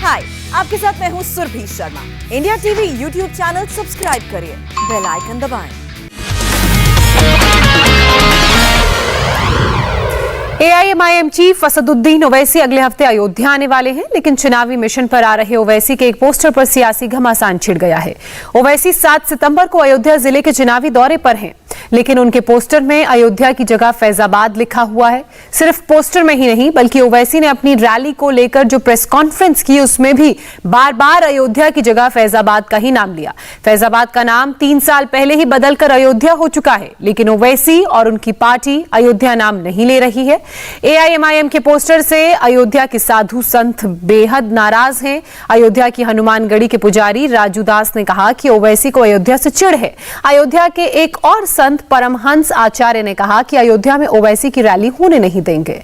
हाय, आपके साथ मैं हूँ Surabhi Sharma. India TV YouTube channel subscribe करिए, बेल आइकन दबाएं। AIMIM चीफ असदुद्दीन ओवैसी अगले हफ्ते अयोध्या आने वाले हैं, लेकिन चुनावी मिशन पर आ रहे ओवैसी के एक पोस्टर पर सियासी घमासान छिड़ गया है। ओवैसी 7 सितंबर को अयोध्या जिले के चुनावी दौरे पर हैं, लेकिन उनके पोस्टर में अयोध्या की जगह फैजाबाद लिखा हुआ है। सिर्फ पोस्टर में ही नहीं, बल्कि ओवैसी ने अपनी रैली को लेकर जो प्रेस कॉन्फ्रेंस की, उसमें भी बार बार अयोध्या की जगह फैजाबाद का ही नाम लिया। फैजाबाद का नाम 3 साल पहले ही बदलकर अयोध्या हो चुका है, लेकिन ओवैसी और उनकी पार्टी अयोध्या नाम नहीं ले रही है। AIMIM के पोस्टर से अयोध्या के साधु संत बेहद नाराज हैं। अयोध्या की हनुमानगढ़ी के पुजारी राजू दास ने कहा कि ओवैसी को अयोध्या से चिढ़ है। अयोध्या के एक और संत परमहंस आचार्य ने कहा कि अयोध्या में ओवैसी की रैली होने नहीं देंगे।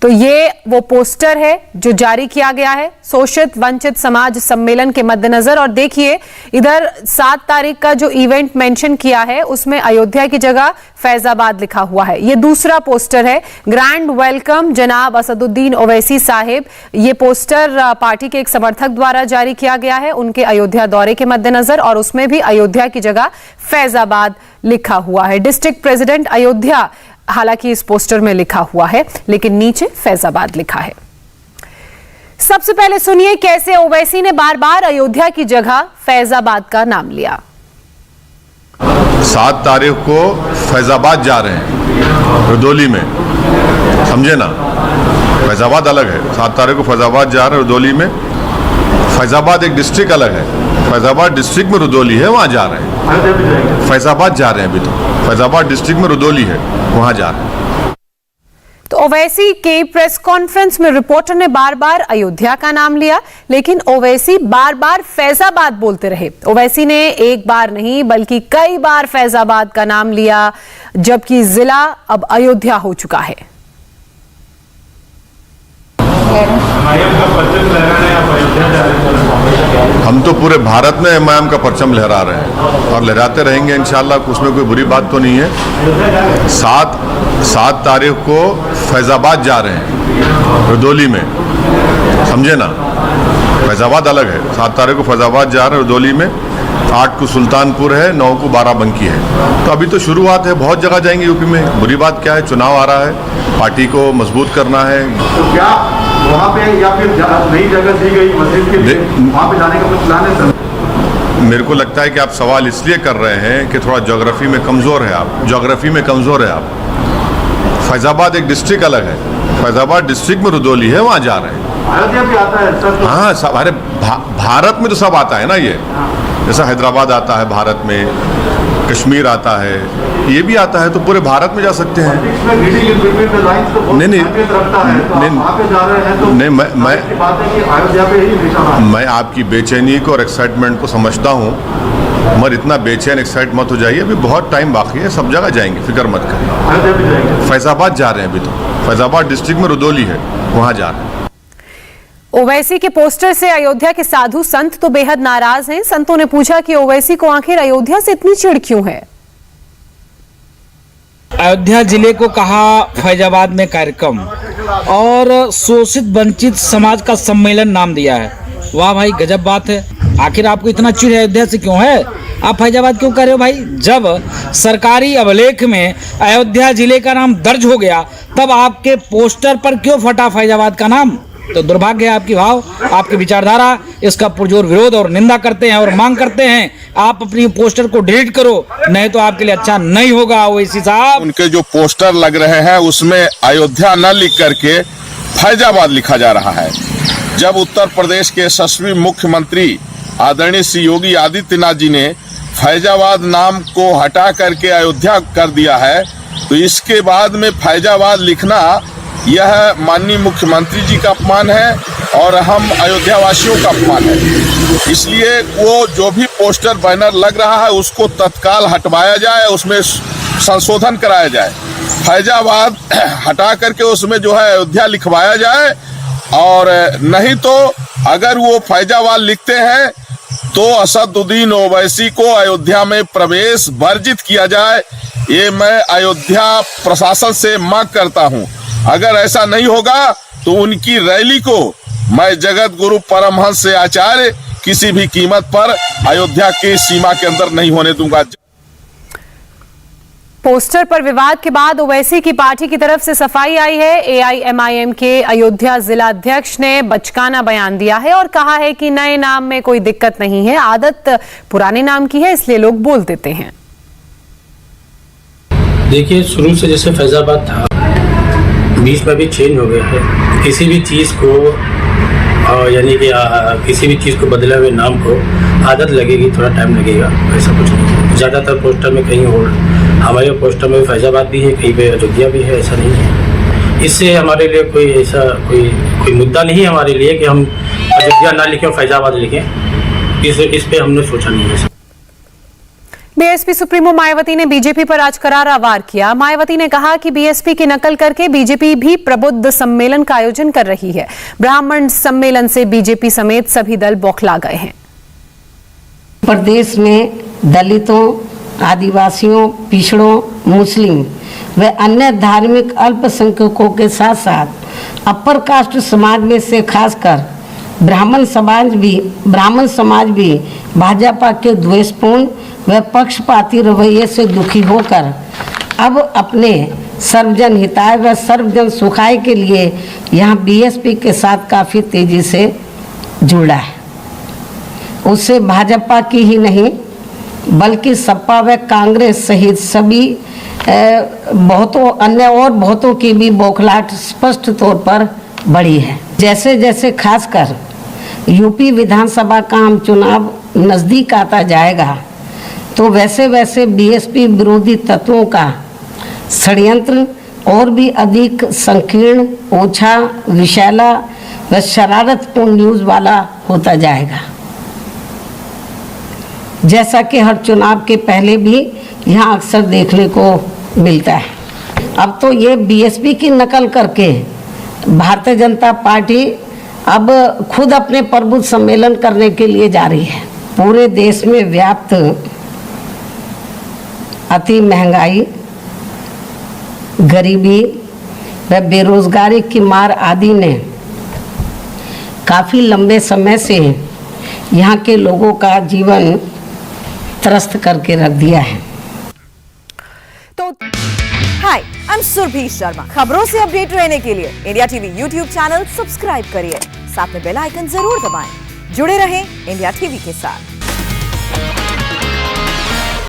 तो ये वो पोस्टर है जो जारी किया गया है शोषित वंचित समाज सम्मेलन के मद्देनजर। और देखिए, इधर 7 तारीख का जो इवेंट मेंशन किया है, उसमें अयोध्या की जगह फैजाबाद लिखा हुआ है। ये दूसरा पोस्टर है, ग्रैंड वेलकम जनाब असदुद्दीन ओवैसी साहिब। ये पोस्टर पार्टी के एक समर्थक द्वारा जारी किया गया है उनके अयोध्या दौरे के मद्देनजर, और उसमें भी अयोध्या की जगह फैजाबाद लिखा हुआ है। डिस्ट्रिक्ट प्रेसिडेंट अयोध्या हालांकि इस पोस्टर में लिखा हुआ है, लेकिन नीचे फैजाबाद लिखा है। सबसे पहले सुनिए कैसे ओवैसी ने बार बार अयोध्या की जगह फैजाबाद का नाम लिया। 7 तारीख को फैजाबाद जा रहे हैं, रुदौली में, समझे ना। फैजाबाद अलग है, 7 तारीख को फैजाबाद जा रहे हैं रुदौली में। फैजाबाद एक डिस्ट्रिक्ट अलग है, फैजाबाद डिस्ट्रिक्ट में रुदौली है, वहां जा रहे हैं। फैजाबाद जा रहे हैं, अभी तो फैजाबाद डिस्ट्रिक्ट में रुदौली है, वहां जा रहे हैं। तो ओवैसी के प्रेस कॉन्फ्रेंस में रिपोर्टर ने बार बार अयोध्या का नाम लिया, लेकिन ओवैसी बार बार फैजाबाद बोलते रहे। ओवैसी ने एक बार नहीं बल्कि कई बार फैजाबाद का नाम लिया, जबकि जिला अब अयोध्या हो चुका है। हम तो पूरे भारत में MIM का परचम लहरा रहे हैं और लहराते रहेंगे इंशाल्लाह, उसमें कोई बुरी बात तो नहीं है। 7 तारीख को फैजाबाद जा रहे हैं, रुदौली में, समझे ना। फैजाबाद अलग है, 7 तारीख को फैजाबाद जा रहे हैं रुदौली में। 8 को सुल्तानपुर है, 9 को बाराबंकी है। तो अभी तो शुरुआत है, बहुत जगह जाएंगे यूपी में। बुरी बात क्या है, चुनाव आ रहा है, पार्टी को मजबूत करना है। तो क्या वहाँ पे या फिर नई जगह दी गई मस्जिद के लिए वहाँ पे जाने का कुछ प्लान है सर? मेरे को लगता है कि आप सवाल इसलिए कर रहे हैं कि थोड़ा ज्योग्राफी में कमज़ोर है आप, ज्योग्राफी में कमज़ोर है आप। फैजाबाद एक डिस्ट्रिक्ट अलग है, फैजाबाद डिस्ट्रिक्ट में रुदौली है, वहाँ जा रहे हैं। अयोध्या भी आता है सर? हाँ, सब, अरे भारत में तो सब आता है ना। ये जैसा हैदराबाद आता है भारत में, कश्मीर आता है, ये भी आता है, तो पूरे भारत में जा सकते हैं। मैं आपकी बेचैनी को और एक्साइटमेंट को समझता हूँ, मगर इतना बेचैन एक्साइट मत हो जाइए, अभी बहुत टाइम बाकी है, सब जगह जाएंगे, फिक्र मत करिए। फैजाबाद जा रहे हैं, अभी तो फैजाबाद डिस्ट्रिक्ट में रुदौली है, वहाँ जा रहे हैं। ओवैसी के पोस्टर से अयोध्या के साधु संत तो बेहद नाराज हैं। संतों ने पूछा कि ओवैसी को आखिर अयोध्या से इतनी चिढ़ क्यों है। अयोध्या जिले को कहा फैजाबाद में कार्यक्रम, और शोषित वंचित समाज का सम्मेलन नाम दिया है। वाह भाई, गजब बात है। आखिर आपको इतना चिढ़ अयोध्या से क्यों है? आप फैजाबाद क्यों कर रहे हो भाई? जब सरकारी अभिलेख में अयोध्या जिले का नाम दर्ज हो गया, तब आपके पोस्टर पर क्यों फटा फैजाबाद का नाम? तो दुर्भाग्य है आपकी भाव, आपकी विचारधारा इसका पुरजोर विरोध और निंदा करते हैं और मांग करते हैं आप अपनी पोस्टर को डिलीट करो, नहीं तो आपके लिए अच्छा नहीं होगा। ओवैसी साहब, उनके जो पोस्टर लग रहे हैं उसमें अयोध्या न लिख करके फैजाबाद लिखा जा रहा है। जब उत्तर प्रदेश के यशस्वी मुख्यमंत्री आदरणीय श्री योगी आदित्यनाथ जी ने फैजाबाद नाम को हटा करके अयोध्या कर दिया है, तो इसके बाद में फैजाबाद लिखना यह माननीय मुख्यमंत्री जी का अपमान है और हम अयोध्या वासियों का अपमान है। इसलिए वो जो भी पोस्टर बैनर लग रहा है उसको तत्काल हटवाया जाए, उसमें संशोधन कराया जाए, फैजाबाद हटा करके उसमें जो है अयोध्या लिखवाया जाए। और नहीं तो अगर वो फैजाबाद लिखते हैं तो असदुद्दीन ओवैसी को अयोध्या में प्रवेश वर्जित किया जाए। ये मैं अयोध्या प्रशासन से मांग करता हूं। अगर ऐसा नहीं होगा तो उनकी रैली को मैं जगत गुरु परमहंस से आचार्य किसी भी कीमत पर अयोध्या की सीमा के अंदर नहीं होने दूंगा। पोस्टर पर विवाद के बाद ओवैसी की पार्टी की तरफ से सफाई आई है। एआईएमआईएम के अयोध्या जिला अध्यक्ष ने बचकाना बयान दिया है और कहा है कि नए नाम में कोई दिक्कत नहीं है, आदत पुराने नाम की है, इसलिए लोग बोल देते हैं। देखिए, शुरू से जैसे फैजाबाद था, बीच में भी चेंज हो गया है। किसी भी चीज़ को यानी कि किसी भी चीज़ को बदले हुए नाम को आदत लगेगी, थोड़ा टाइम लगेगा, ऐसा कुछ नहीं। ज़्यादातर पोस्टर में कहीं और हमारे पोस्टर में फैजाबाद भी है, कहीं पे अयोध्या भी है, ऐसा नहीं है। इससे हमारे लिए कोई ऐसा कोई मुद्दा नहीं है हमारे लिए कि हम अयोध्या ना लिखें और फैजाबाद लिखें। इस पे हमने सोचा नहीं है। बीएसपी सुप्रीमो मायावती ने बीजेपी पर आज करारा वार किया। मायावती ने कहा कि बीएसपी की नकल करके बीजेपी भी प्रबुद्ध सम्मेलन का आयोजन कर रही है। ब्राह्मण सम्मेलन से बीजेपी समेत सभी दल बौखला गए हैं। प्रदेश में दलितों, आदिवासियों, पिछड़ों, मुस्लिम व अन्य धार्मिक अल्पसंख्यकों के साथ साथ अपर कास्ट समाज में से खासकर ब्राह्मण समाज भी भाजपा के द्वेषपूर्ण व पक्षपाती रवैये से दुखी होकर अब अपने सर्वजन हिताय व सर्वजन सुखाय के लिए यहाँ बीएसपी के साथ काफ़ी तेजी से जुड़ा है। उससे भाजपा की ही नहीं बल्कि सपा व कांग्रेस सहित सभी बहुतों की भी बौखलाहट स्पष्ट तौर पर बढ़ी है। जैसे जैसे खासकर यूपी विधानसभा का आम चुनाव नज़दीक आता जाएगा तो वैसे वैसे बीएसपी विरोधी तत्वों का षड्यंत्र और भी अधिक संकीर्ण, ओछा, विषैला व शरारतपूर्ण न्यूज़ वाला होता जाएगा। जैसा कि हर चुनाव के पहले भी यहाँ अक्सर देखने को मिलता है। अब तो ये बीएसपी की नकल करके भारतीय जनता पार्टी अब खुद अपने प्रबुद्ध सम्मेलन करने के लिए जा रही है। पूरे देश में व्याप्त अति महंगाई, गरीबी व बेरोजगारी की मार आदि ने काफ़ी लंबे समय से यहाँ के लोगों का जीवन त्रस्त करके रख दिया है। तो हाय, आई एम सुरभि शर्मा। खबरों से अपडेट रहने के लिए India TV YouTube channel subscribe करिए, साथ में बेल आइकन जरूर दबाएं। जुड़े रहें इंडिया टीवी के साथ।